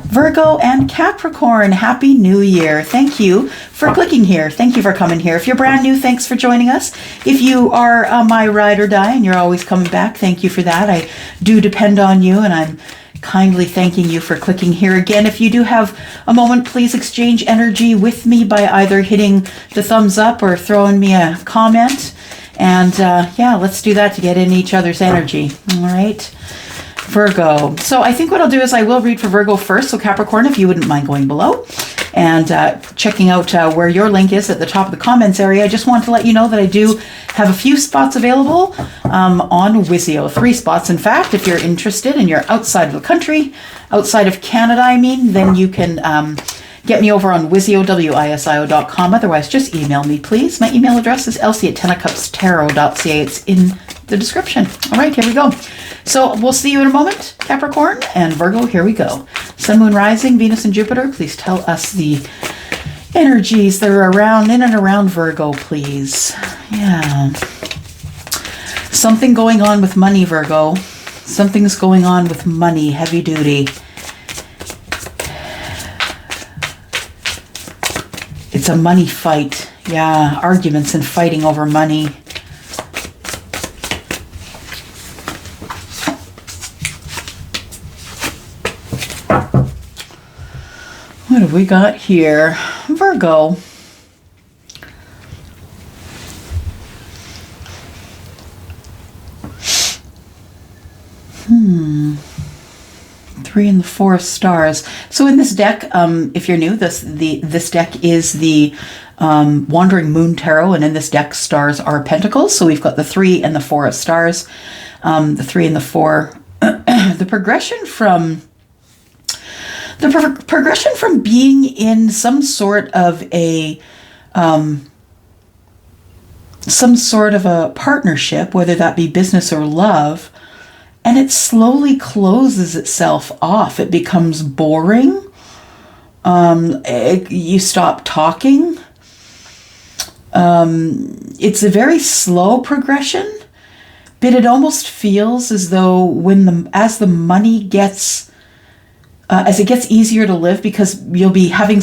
Virgo and Capricorn, Happy New Year. Thank you for clicking here. Thank you for coming here. If you're brand new, thanks for joining us. If you are my ride or die and you're always coming back, thank you for that. I do depend on you, and I'm kindly thanking you for clicking here again. If you do have a moment, please exchange energy with me by either hitting the thumbs up or throwing me a comment. And yeah, let's do that to get in each other's energy. All right. Virgo. So I think what I'll do is I will read for Virgo first. So Capricorn, if you wouldn't mind going below and checking out where your link is at the top of the comments area. I just want to let you know that I do have a few spots available on WISIO. 3 spots, in fact. If you're interested and you're outside of the country, outside of Canada, I mean, then you can get me over on WISIO, WISIO.com. Otherwise, just email me, please. My email address is elsie@tenofcupstarot.ca. It's in the description. All right, here we go. So we'll see you in a moment, Capricorn and Virgo. Here we go. Sun, Moon, Rising, Venus, and Jupiter. Please tell us the energies that are around, in and around Virgo, please. Yeah. Something going on with money, Virgo. Something's going on with money, heavy duty. It's a money fight. Yeah, arguments and fighting over money. What have we got here? Virgo. Three and the 4 of stars. So in this deck, if you're new, this deck is the Wandering Moon Tarot, and in this deck, stars are pentacles. So we've got the 3 and the 4 of stars. The 3 and the 4. The progression from being in some sort of a partnership, whether that be business or love, and it slowly closes itself off. It becomes boring. You stop talking. It's a very slow progression, but it almost feels as though as the money gets as it gets easier to live, because you'll be having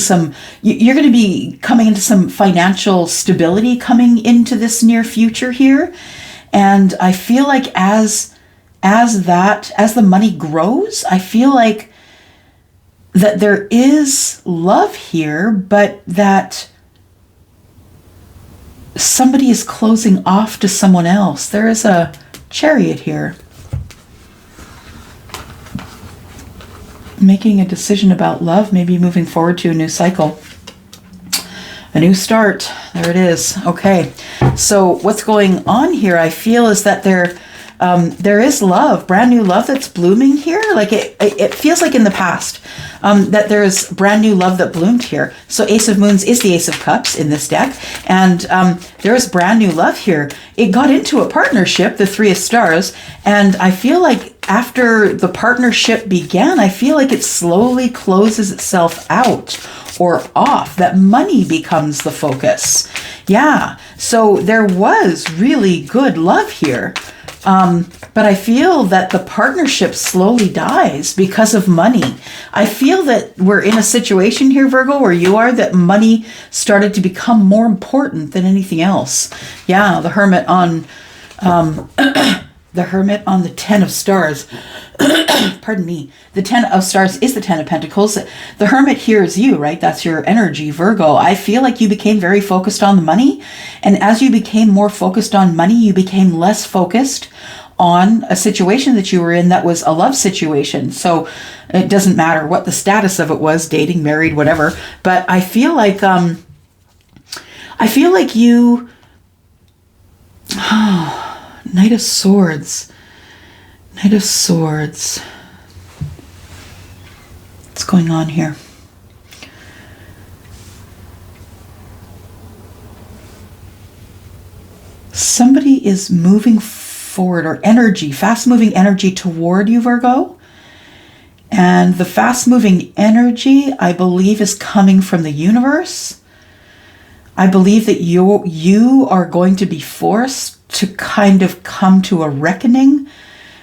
you're going to be coming into some financial stability coming into this near future here. And I feel like as the money grows, I feel like that there is love here, but that somebody is closing off to someone else. There is a Chariot here. Making a decision about love, maybe moving forward to a new cycle, a new start. There it is. Okay, so what's going on here, I feel, is that there is love, brand new love that's blooming here. Like it feels like in the past that there is brand new love that bloomed here. So Ace of Moons is the Ace of Cups in this deck, and there is brand new love here. It got into a partnership, the 3 of Stars, and I feel like after the partnership began, I feel like it slowly closes itself out or off, that money becomes the focus. Yeah, so there was really good love here. But I feel that the partnership slowly dies because of money. I feel that we're in a situation here, Virgo, where you are, that money started to become more important than anything else. Yeah, the Hermit on the 10 of Stars. Pardon me. The 10 of Stars is the 10 of Pentacles. The Hermit here is you, right? That's your energy, Virgo. I feel like you became very focused on the money. And as you became more focused on money, you became less focused on a situation that you were in that was a love situation. So it doesn't matter what the status of it was, dating, married, whatever. But I feel like you... Knight of Swords. Knight of Swords. What's going on here? Somebody is moving forward, or energy, fast-moving energy toward you, Virgo. And the fast-moving energy, I believe, is coming from the universe. I believe that you are going to be forced to kind of come to a reckoning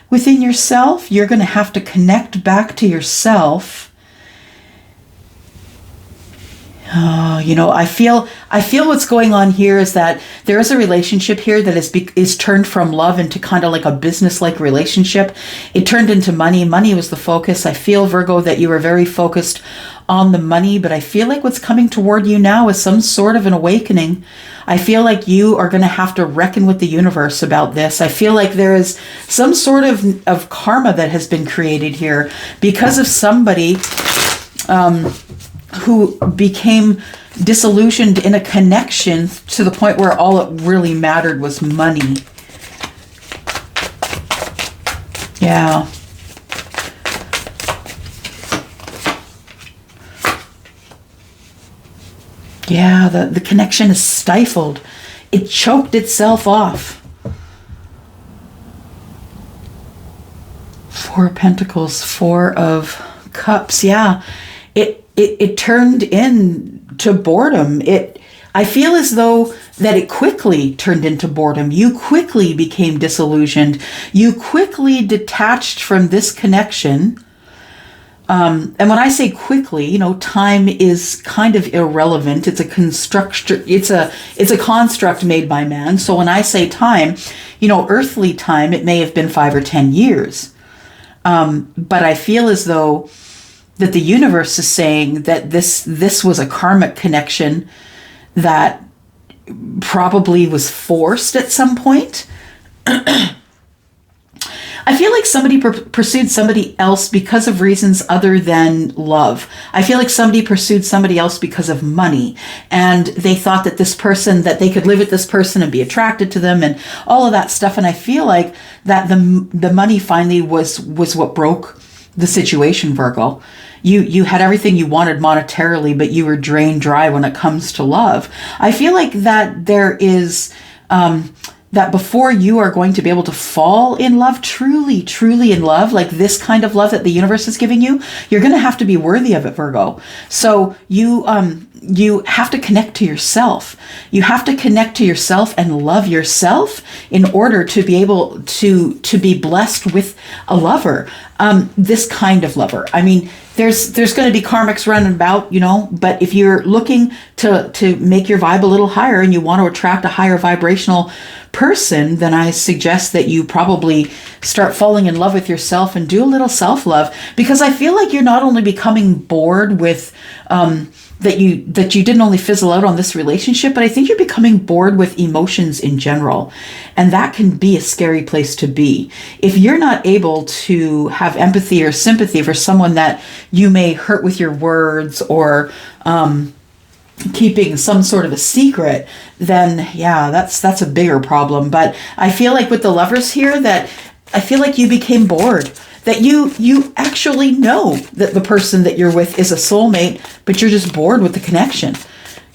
within yourself. You're going to have to connect back to yourself Oh, I feel what's going on here is that there is a relationship here that is turned from love into kind of like a business-like relationship. It turned into money. Money was the focus. I feel, Virgo, that you were very focused on the money, but I feel like what's coming toward you now is some sort of an awakening. I feel like you are going to have to reckon with the universe about this. I feel like there is some sort of karma that has been created here because of somebody who became disillusioned in a connection to the point where all it really mattered was money. Yeah. Yeah, the connection is stifled. It choked itself off. Four of Pentacles, Four of Cups. Yeah, it turned into boredom. I feel as though that it quickly turned into boredom. You quickly became disillusioned. You quickly detached from this connection. And when I say quickly, time is kind of irrelevant. It's a construct. It's a construct made by man. So when I say time, earthly time, it may have been 5 or 10 years. But I feel as though that the universe is saying that this was a karmic connection that probably was forced at some point. I feel like somebody pursued somebody else because of reasons other than love. I feel like somebody pursued somebody else because of money, and they thought that that they could live with this person and be attracted to them and all of that stuff. And I feel like that the money finally was what broke the situation, Virgo. You had everything you wanted monetarily, but you were drained dry when it comes to love. I feel like that there is that before you are going to be able to fall in love, truly, truly in love, like this kind of love that the universe is giving you, you're going to have to be worthy of it, Virgo. So you have to connect to yourself. You have to connect to yourself and love yourself in order to be able to be blessed with a lover, this kind of lover. I mean, there's going to be karmics running about, but if you're looking to make your vibe a little higher and you want to attract a higher vibrational person, then I suggest that you probably start falling in love with yourself and do a little self-love, because I feel like you're not only becoming bored with that you didn't only fizzle out on this relationship, but I think you're becoming bored with emotions in general. And that can be a scary place to be. If you're not able to have empathy or sympathy for someone that you may hurt with your words or keeping some sort of a secret, then yeah, that's a bigger problem. But I feel like with the lovers here, that I feel like you became bored. That you actually know that the person that you're with is a soulmate, but you're just bored with the connection.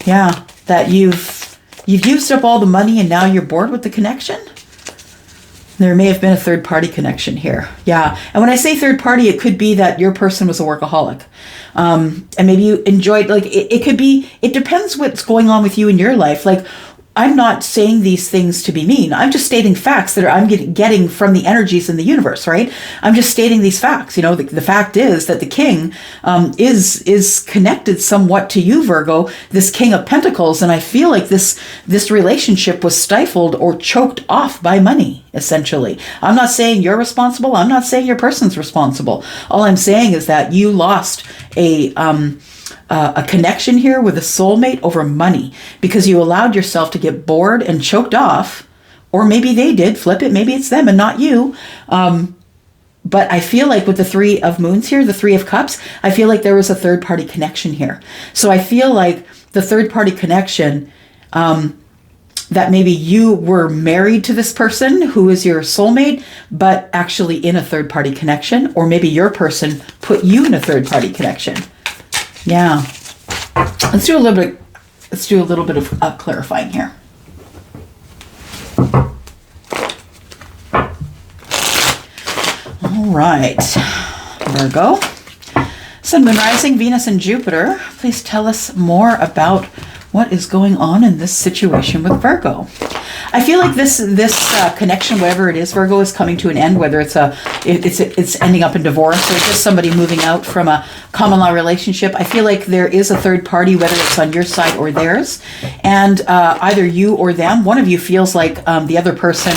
Yeah, that you've used up all the money and now you're bored with the connection. There may have been a third party connection here. Yeah, and when I say third party, it could be that your person was a workaholic. And maybe you enjoyed, like, it could be, it depends what's going on with you in your life. Like, I'm not saying these things to be mean. I'm just stating facts that I'm getting from the energies in the universe, right? I'm just stating these facts. The fact is that the king is connected somewhat to you, Virgo, this King of Pentacles. And I feel like this relationship was stifled or choked off by money, essentially. I'm not saying you're responsible. I'm not saying your person's responsible. All I'm saying is that you lost a connection here with a soulmate over money because you allowed yourself to get bored and choked off, or maybe they did, flip it, maybe it's them and not you. But I feel like with the Three of Moons here, the Three of Cups, I feel like there was a third party connection here. So I feel like the third party connection, that maybe you were married to this person who is your soulmate, but actually in a third party connection, or maybe your person put you in a third party connection. Yeah, let's do a little bit of clarifying here. All right, Virgo, Sun, Moon, Rising, Venus, and Jupiter. Please tell us more about What is going on in this situation with Virgo? I feel like this connection, whatever it is, Virgo, is coming to an end. Whether it's ending up in divorce or just somebody moving out from a common law relationship. I feel like there is a third party, whether it's on your side or theirs, and either you or them. One of you feels like the other person.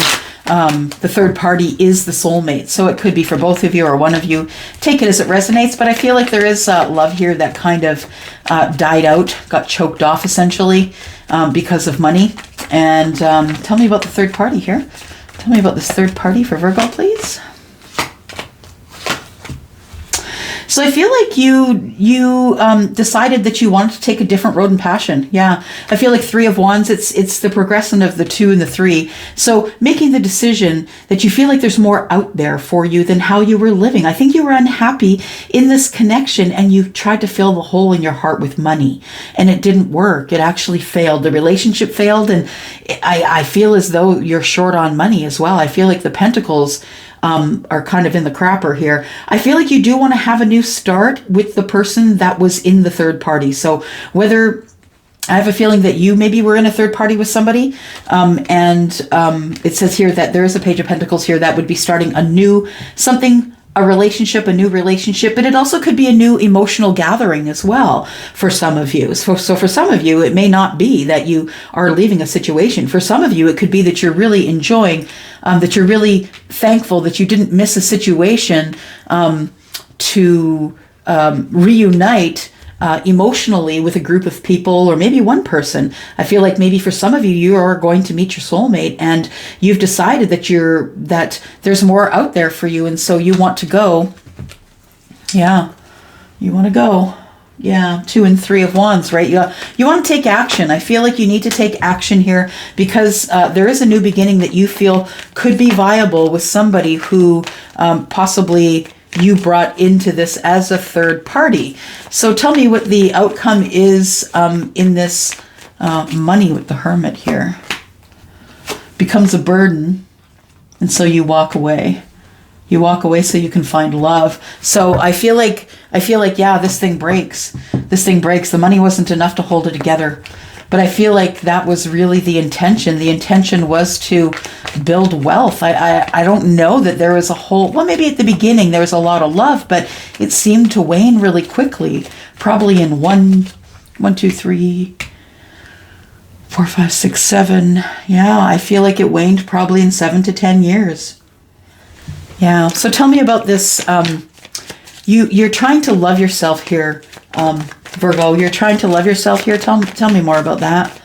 The third party is the soulmate. So it could be for both of you or one of you. Take it as it resonates. But I feel like there is love here that kind of died out, got choked off essentially because of money. And tell me about the third party here. Tell me about this third party for Virgo, please. So I feel like you decided that you wanted to take a different road in passion. Yeah, I feel like Three of Wands, it's the progression of the 2 and the 3. So making the decision that you feel like there's more out there for you than how you were living. I think you were unhappy in this connection and you tried to fill the hole in your heart with money and it didn't work. It actually failed. The relationship failed, and I feel as though you're short on money as well. I feel like the Pentacles are kind of in the crapper here. I feel like you do want to have a new start with the person that was in the third party. So whether I have a feeling that you maybe were in a third party with somebody, and it says here that there is a Page of Pentacles here that would be starting a new something, a relationship, a new relationship, but it also could be a new emotional gathering as well for some of you. So for some of you, it may not be that you are leaving a situation. For some of you, it could be that you're really enjoying, that you're really thankful that you didn't miss a situation to reunite emotionally with a group of people or maybe one person. I feel like maybe for some of you, you are going to meet your soulmate and you've decided that there's more out there for you. And so you want to go. Yeah, you want to go. Yeah, 2 and 3 of Wands, right? You want to take action. I feel like you need to take action here because there is a new beginning that you feel could be viable with somebody who possibly you brought into this as a third party. So tell me what the outcome is in this money with the Hermit here. Becomes a burden, and so you walk away. You walk away so you can find love. So I feel like, yeah, this thing breaks. This thing breaks. The money wasn't enough to hold it together. But I feel like that was really the intention. The intention was to build wealth. I don't know that there was a whole, well, maybe at the beginning there was a lot of love, but it seemed to wane really quickly. Probably in 1, 2, 3, 4, 5, 6, 7. Yeah, I feel like it waned probably in 7 to 10 years. Yeah, so tell me about this. You're trying to love yourself here, Virgo. You're trying to love yourself here. Tell me more about that.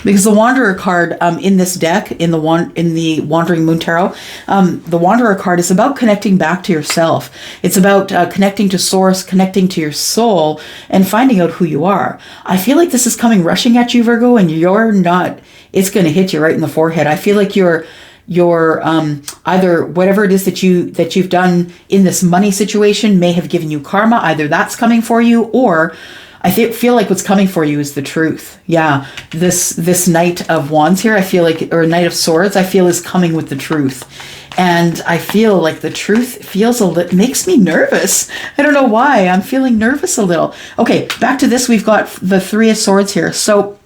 Because the Wanderer card in this deck, in the Wandering Moon Tarot, the Wanderer card is about connecting back to yourself. It's about connecting to Source, connecting to your soul, and finding out who you are. I feel like this is coming rushing at you, Virgo, and you're not. It's going to hit you right in the forehead. I feel like you're either whatever it is that you've done in this money situation may have given you karma. Either that's coming for you, or I feel like what's coming for you is the truth. Yeah, this Knight of Wands here, I feel like, or Knight of Swords, I feel is coming with the truth. And I feel like the truth makes me nervous. I don't know why. I'm feeling nervous a little. Okay, back to this. We've got the Three of Swords here. So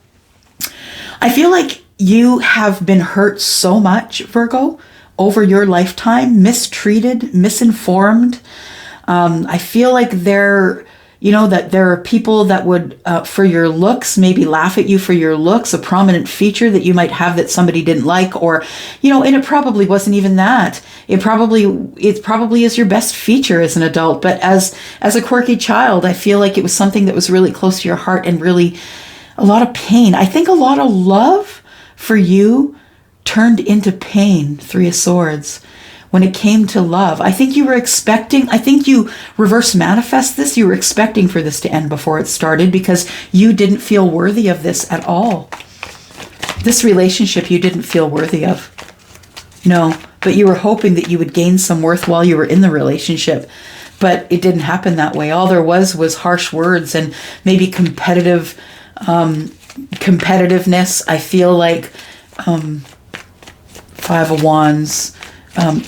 I feel like you have been hurt so much, Virgo, over your lifetime, mistreated, misinformed. I feel like that there are people that would, for your looks, maybe laugh at you for your looks, a prominent feature that you might have that somebody didn't like, or, and it probably wasn't even that. It probably is your best feature as an adult, but as a quirky child, I feel like it was something that was really close to your heart and really a lot of pain. I think a lot of love for you turned into pain, Three of Swords, when it came to love. I think you reverse manifest this. You were expecting for this to end before it started because you didn't feel worthy of this at all. This relationship you didn't feel worthy of. No, but you were hoping that you would gain some worth while you were in the relationship. But it didn't happen that way. All there was harsh words and maybe competitiveness. I feel like 5 of Wands,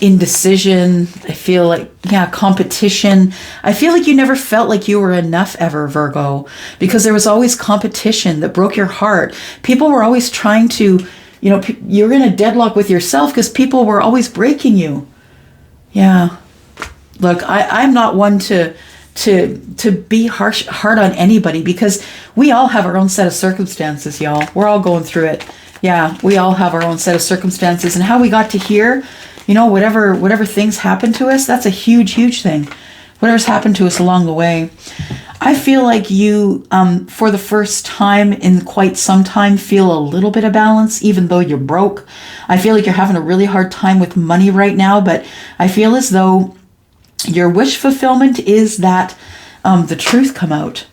indecision. I feel like, yeah, competition. I feel like you never felt like you were enough ever, Virgo, because there was always competition that broke your heart. People were always trying to, you know, you're in a deadlock with yourself because people were always breaking you. Yeah. Look, I'm not one to be hard on anybody, because we all have our own set of circumstances, y'all. We're all going through it. Yeah, we all have our own set of circumstances, and how we got to here, you know, whatever things happen to us, that's a huge, huge thing. Whatever's happened to us along the way. I feel like you, for the first time in quite some time, feel a little bit of balance, even though you're broke. I feel like you're having a really hard time with money right now, but I feel as though your wish fulfillment is that the truth come out.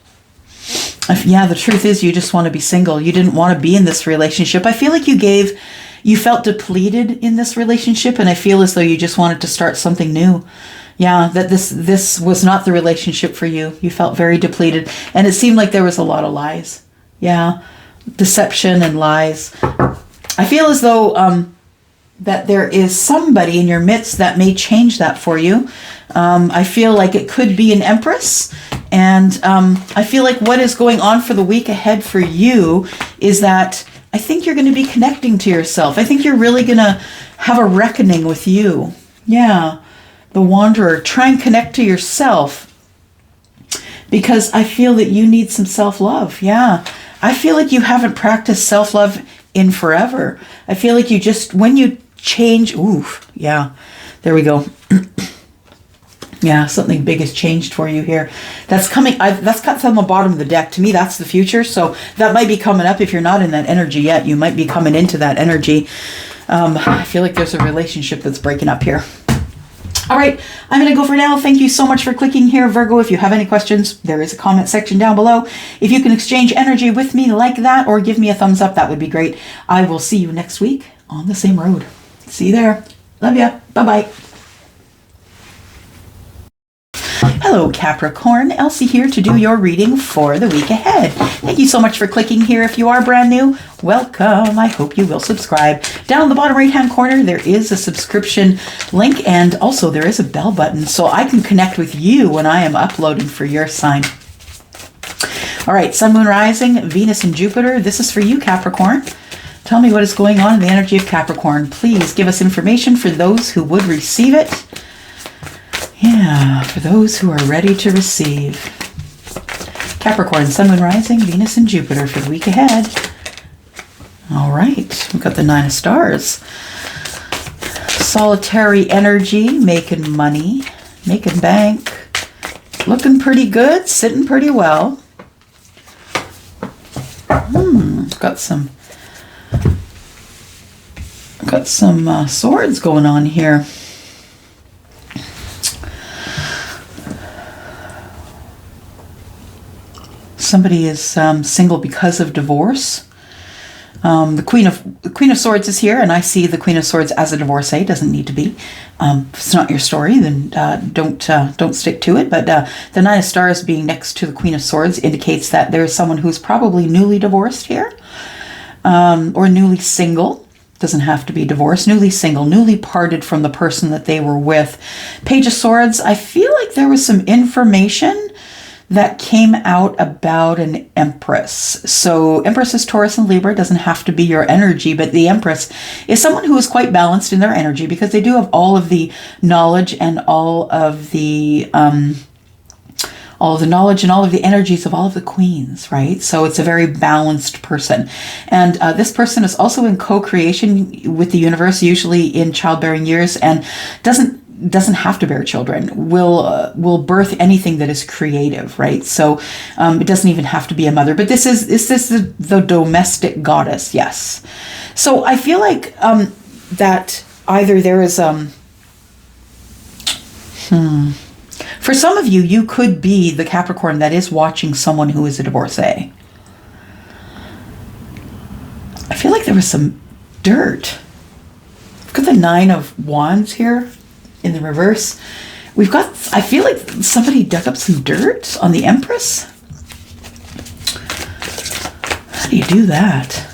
Yeah, the truth is you just want to be single. You didn't want to be in this relationship. I feel like you felt depleted in this relationship, and I feel as though you just wanted to start something new. Yeah, that this was not the relationship for you. You felt very depleted, and it seemed like there was a lot of lies. Yeah, deception and lies. I feel as though that there is somebody in your midst that may change that for you. I feel like it could be an empress. And I feel like what is going on for the week ahead for you is that I think you're going to be connecting to yourself. I think you're really going to have a reckoning with you. Yeah, the wanderer. Try and connect to yourself, because I feel that you need some self-love. Yeah, I feel like you haven't practiced self-love in forever. I feel like you just, when you change, ooh, yeah, there we go. Yeah, something big has changed for you here. That's coming. That's cut from the bottom of the deck. To me, that's the future. So that might be coming up. If you're not in that energy yet, you might be coming into that energy. I feel like there's a relationship that's breaking up here. All right, I'm going to go for now. Thank you so much for clicking here, Virgo. If you have any questions, there is a comment section down below. If you can exchange energy with me like that, or give me a thumbs up, that would be great. I will see you next week on the same road. See you there. Love ya. Bye-bye. Hello, Capricorn. Elsie here to do your reading for the week ahead. Thank you so much for clicking here. If you are brand new, welcome. I hope you will subscribe. Down in the bottom right-hand corner, there is a subscription link, and also there is a bell button, so I can connect with you when I am uploading for your sign. All right, Sun, Moon, Rising, Venus, and Jupiter. This is for you, Capricorn. Tell me what is going on in the energy of Capricorn. Please give us information for those who would receive it. Yeah, for those who are ready to receive. Capricorn, Sun, Moon, Rising, Venus, and Jupiter for the week ahead. All right, we've got the 9 of Stars. Solitary energy, making money, making bank, looking pretty good, sitting pretty well. Got some swords going on here. Somebody is single because of divorce. The Queen of Swords is here, and I see the Queen of Swords as a divorcee. Doesn't need to be. If it's not your story, then don't stick to it. But the 9 of Stars being next to the Queen of Swords indicates that there is someone who's probably newly divorced here, or newly single. Doesn't have to be divorced. Newly single, newly parted from the person that they were with. Page of Swords. I feel like there was some information that came out about an Empress. So Empress is Taurus and Libra. Doesn't have to be your energy, but the Empress is someone who is quite balanced in their energy, because they do have all of the knowledge and all of the knowledge and all of the energies of all of the queens, right? So it's a very balanced person. And this person is also in co-creation with the universe, usually in childbearing years, and doesn't have to bear children, will birth anything that is creative, right? So it doesn't even have to be a mother, but this is the domestic goddess, yes. So I feel like that either there is for some of you, you could be the Capricorn that is watching someone who is a divorcee. I feel like there was some dirt. I've got the 9 of Wands here in the reverse. We've got, I feel like somebody dug up some dirt on the Empress. How do you do that?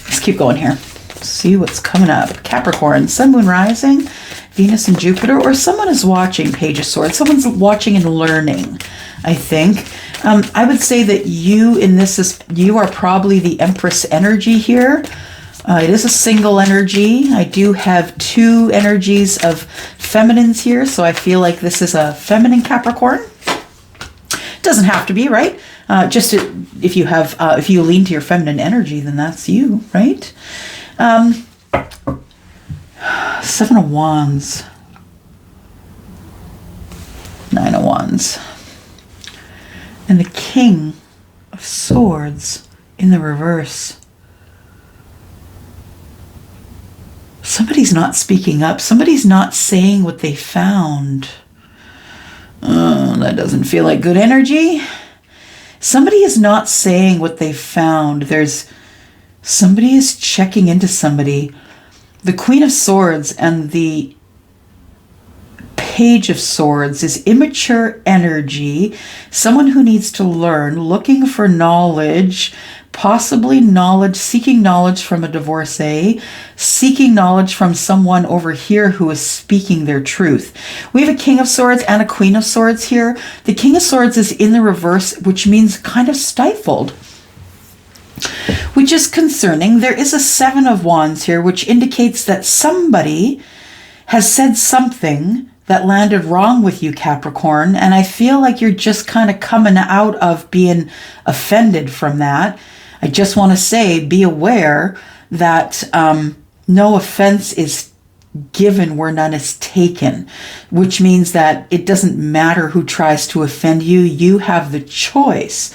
Let's keep going here. see what's coming up. Capricorn, Sun, Moon, Rising, Venus and Jupiter, or someone is watching Page of Swords. Someone's watching and learning, I think. I would say that you are probably the Empress energy here. It is a single energy. I do have two energies of feminines here, so I feel like this is a feminine Capricorn. Doesn't have to be, right? If you lean to your feminine energy, then that's you, right? Seven of Wands, Nine of Wands, and the King of Swords in the reverse. Somebody's not speaking up. Somebody's not saying what they found. That doesn't feel like good energy. Somebody is not saying what they found. Somebody is checking into somebody. The Queen of Swords and the Page of Swords is immature energy. Someone who needs to learn, looking for knowledge, possibly knowledge, seeking knowledge from a divorcee, seeking knowledge from someone over here who is speaking their truth. We have a King of Swords and a Queen of Swords here. The King of Swords is in the reverse, which means kind of stifled, which is concerning. There is a Seven of Wands here, which indicates that somebody has said something that landed wrong with you, Capricorn, and I feel like you're just kind of coming out of being offended from that. I just want to say, be aware that no offense is given where none is taken, which means that it doesn't matter who tries to offend you. You have the choice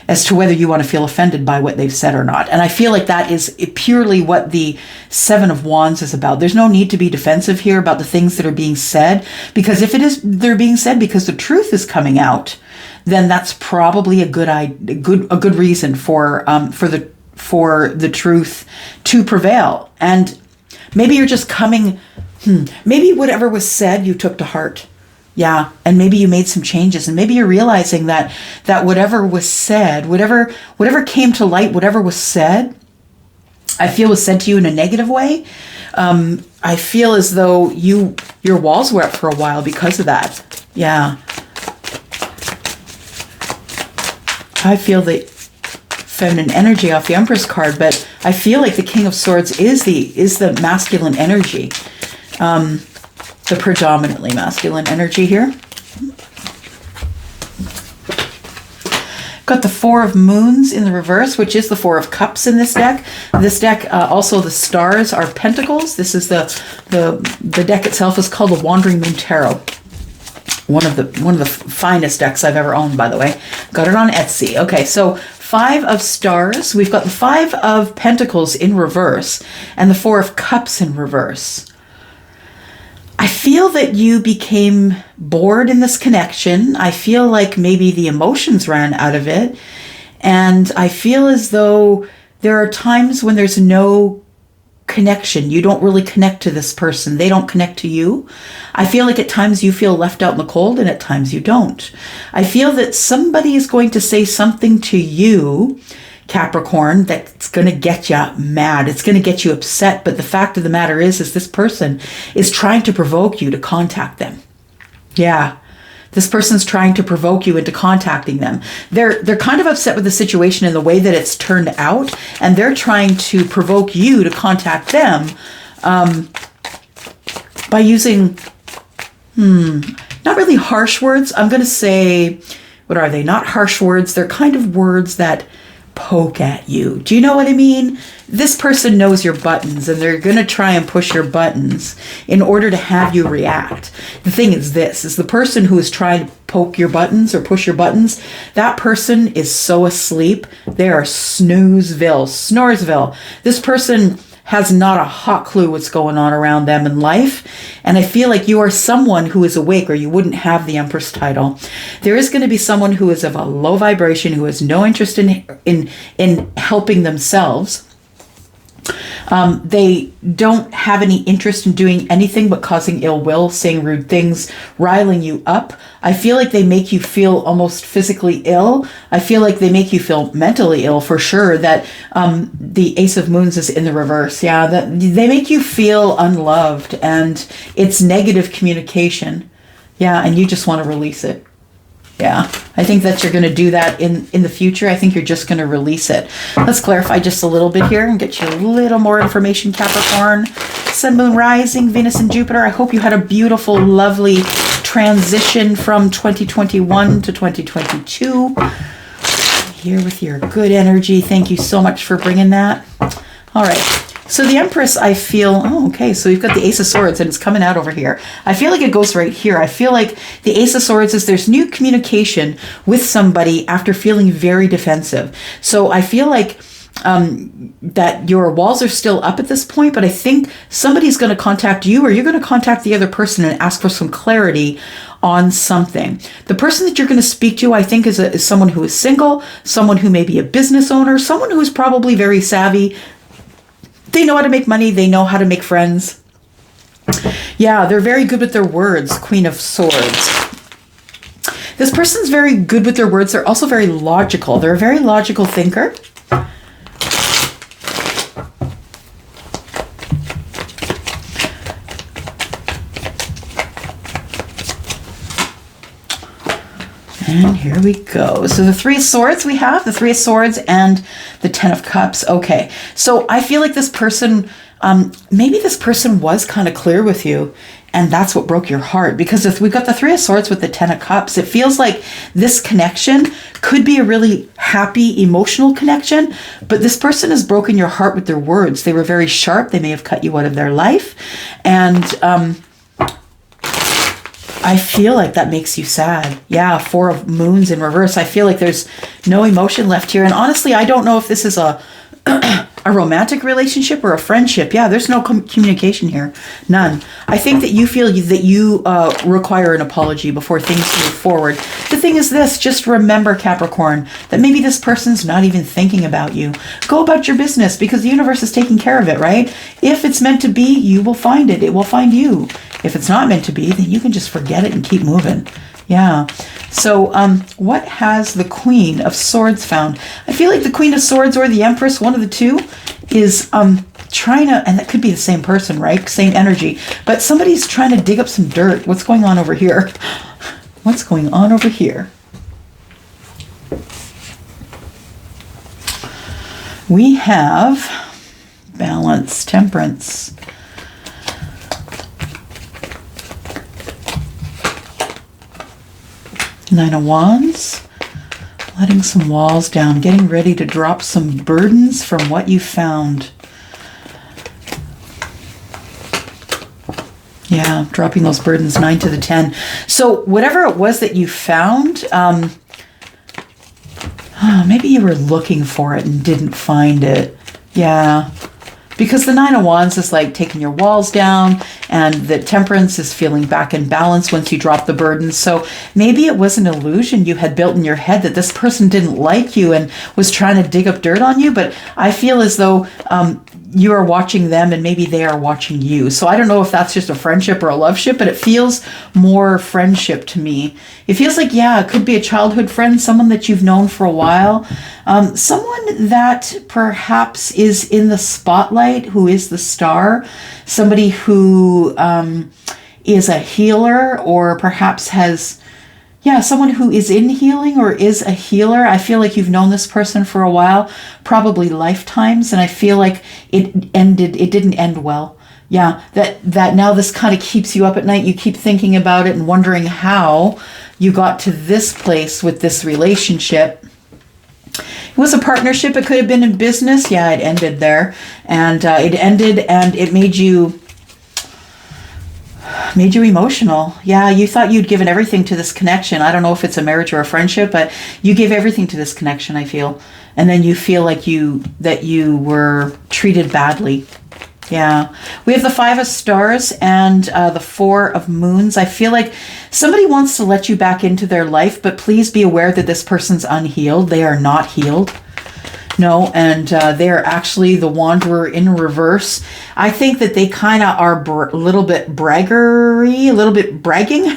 as to whether you want to feel offended by what they've said or not. And I feel like that is purely what the Seven of Wands is about. There's no need to be defensive here about the things that are being said, because if they're being said because the truth is coming out, then that's probably a good reason for the truth to prevail. And maybe you're just maybe whatever was said you took to heart. Yeah, and maybe you made some changes, and maybe you're realizing that whatever was said, whatever came to light, whatever was said, I feel was said to you in a negative way. I feel as though your walls were up for a while because of that. Yeah. I feel the feminine energy off the Empress card, but I feel like the King of Swords is the masculine energy. The predominantly masculine energy here. Got the Four of Moons in the reverse, which is the Four of Cups in this deck. This deck, also the stars are pentacles. This is the deck itself is called the Wandering Moon Tarot. One of the finest decks I've ever owned, by the way. Got it on Etsy. Okay, so Five of Stars. We've got the Five of Pentacles in reverse and the Four of Cups in reverse. I feel that you became bored in this connection. I feel like maybe the emotions ran out of it. And I feel as though there are times when there's no connection. You don't really connect to this person. They don't connect to you. I feel like at times you feel left out in the cold, and at times you don't. I feel that somebody is going to say something to you, Capricorn, that's going to get you mad. It's going to get you upset. But the fact of the matter is this person is trying to provoke you to contact them. Yeah. This person's trying to provoke you into contacting them. They're kind of upset with the situation and the way that it's turned out, and they're trying to provoke you to contact them by using, not really harsh words. I'm going to say, what are they? Not harsh words. They're kind of words that poke at you. Do you know what I mean? This person knows your buttons, and they're going to try and push your buttons in order to have you react. The thing is the person who is trying to poke your buttons or push your buttons, that person is so asleep. They are snoresville. This person has not a hot clue what's going on around them in life. And I feel like you are someone who is awake, or you wouldn't have the Empress title. There is going to be someone who is of a low vibration, who has no interest in helping themselves. They don't have any interest in doing anything but causing ill will, saying rude things, riling you up. I feel like they make you feel almost physically ill. I feel like they make you feel mentally ill for sure. That the Ace of Moons is in the reverse. Yeah, that they make you feel unloved, and it's negative communication. Yeah, and you just want to release it. Yeah, I think that you're going to do that in the future. I think you're just going to release it. Let's clarify just a little bit here and get you a little more information, Capricorn. Sun, Moon, Rising, Venus, and Jupiter. I hope you had a beautiful, lovely transition from 2021 to 2022. Here with your good energy. Thank you so much for bringing that. All right. So the Empress, I feel, oh, okay, so we've got the Ace of Swords and it's coming out over here. I feel like it goes right here. I feel like the Ace of Swords is there's new communication with somebody after feeling very defensive. So I feel like that your walls are still up at this point, but I think somebody's going to contact you or you're going to contact the other person and ask for some clarity on something. The person that you're going to speak to, I think, is someone who is single, someone who may be a business owner, someone who is probably very savvy. They know how to make money. They know how to make friends. Yeah, they're very good with their words. Queen of Swords. This person's very good with their words. They're also very logical. They're a very logical thinker. And here we go. So the Three of Swords, we have the Three of Swords and the Ten of Cups. Okay, so I feel like this person, maybe this person was kind of clear with you, and that's what broke your heart. Because if we got the Three of Swords with the Ten of Cups, it feels like this connection could be a really happy, emotional connection, but this person has broken your heart with their words. They were very sharp. They may have cut you out of their life, and I feel like that makes you sad. Yeah, Four of Moons in reverse. I feel like there's no emotion left here. And honestly, I don't know if this is a romantic relationship or a friendship. Yeah, there's no communication here. None. I think that you feel that you require an apology before things move forward. The thing is this, just remember, Capricorn, that maybe this person's not even thinking about you. Go about your business because the universe is taking care of it, right? If it's meant to be, you will find it. It will find you. If it's not meant to be, then you can just forget it and keep moving. Yeah. So what has the Queen of Swords found? I feel like the Queen of Swords or the Empress, one of the two, is trying to, and that could be the same person, right? Same energy. But somebody's trying to dig up some dirt. What's going on over here? What's going on over here? We have balance, temperance. Nine of Wands, letting some walls down, getting ready to drop some burdens from what you found. Yeah, dropping those burdens, 9 to the 10. So whatever it was that you found, maybe you were looking for it and didn't find it. Yeah. Because the Nine of Wands is like taking your walls down, and the Temperance is feeling back in balance once you drop the burden. So maybe it was an illusion you had built in your head that this person didn't like you and was trying to dig up dirt on you. But I feel as though you are watching them and maybe they are watching you. So I don't know if that's just a friendship or a love ship, but it feels more friendship to me. It feels like, yeah, it could be a childhood friend, someone that you've known for a while, someone that perhaps is in the spotlight, who is the star, somebody who is a healer or perhaps has... Yeah, someone who is in healing or is a healer. I feel like you've known this person for a while, probably lifetimes, and I feel like it didn't end well. Yeah, that now this kind of keeps you up at night. You keep thinking about it and wondering how you got to this place with this relationship. It was a partnership. It could have been in business. Yeah, it ended there. And it ended and it made you emotional. Yeah, you thought you'd given everything to this connection. I don't know if it's a marriage or a friendship, but you gave everything to this connection, I feel. And then you feel like that you were treated badly. Yeah. We have the Five of Stars and the Four of Moons. I feel like somebody wants to let you back into their life, but please be aware that this person's unhealed. They are not healed. No, and they're actually the Wanderer in reverse. I think that they kind of are a little bit braggery, a little bit bragging.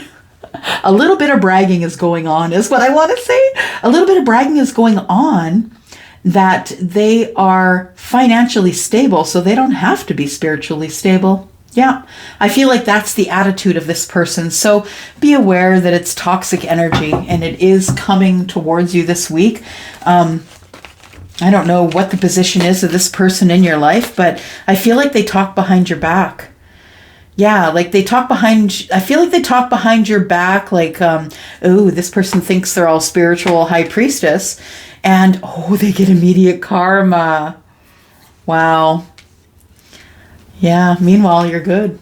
A little bit of bragging is going on, is what I want to say. A little bit of bragging is going on that they are financially stable, so they don't have to be spiritually stable. Yeah, I feel like that's the attitude of this person. So be aware that it's toxic energy and it is coming towards you this week. I don't know what the position is of this person in your life, but I feel like they talk behind your back. Yeah, like they talk behind, I feel like they talk behind your back, like, oh, this person thinks they're all spiritual high priestess, and oh, they get immediate karma. Wow. Yeah, meanwhile, you're good.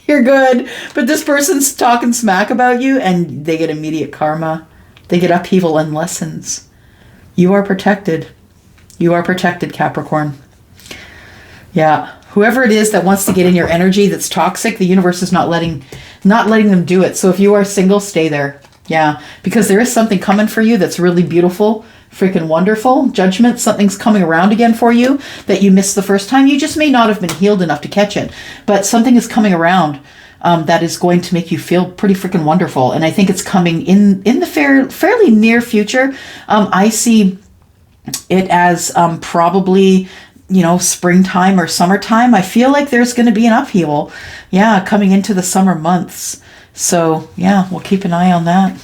You're good. But this person's talking smack about you, and they get immediate karma. They get upheaval and lessons. You are protected. You are protected, Capricorn. Yeah. Whoever it is that wants to get in your energy that's toxic, the universe is not letting them do it. So if you are single, stay there. Yeah. Because there is something coming for you that's really beautiful, freaking wonderful. Judgment, something's coming around again for you that you missed the first time. You just may not have been healed enough to catch it. But something is coming around that is going to make you feel pretty freaking wonderful. And I think it's coming in the fairly near future. I see it as probably, springtime or summertime. I feel like there's going to be an upheaval. Yeah, coming into the summer months. So yeah, we'll keep an eye on that.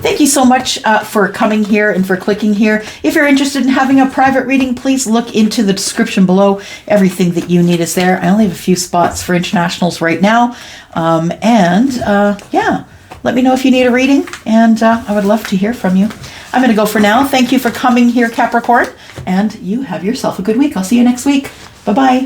Thank you so much for coming here and for clicking here. If you're interested in having a private reading, please look into the description below. Everything that you need is there. I only have a few spots for internationals right now. Yeah, let me know if you need a reading, and I would love to hear from you. I'm going to go for now. Thank you for coming here, Capricorn, and you have yourself a good week. I'll see you next week. Bye-bye.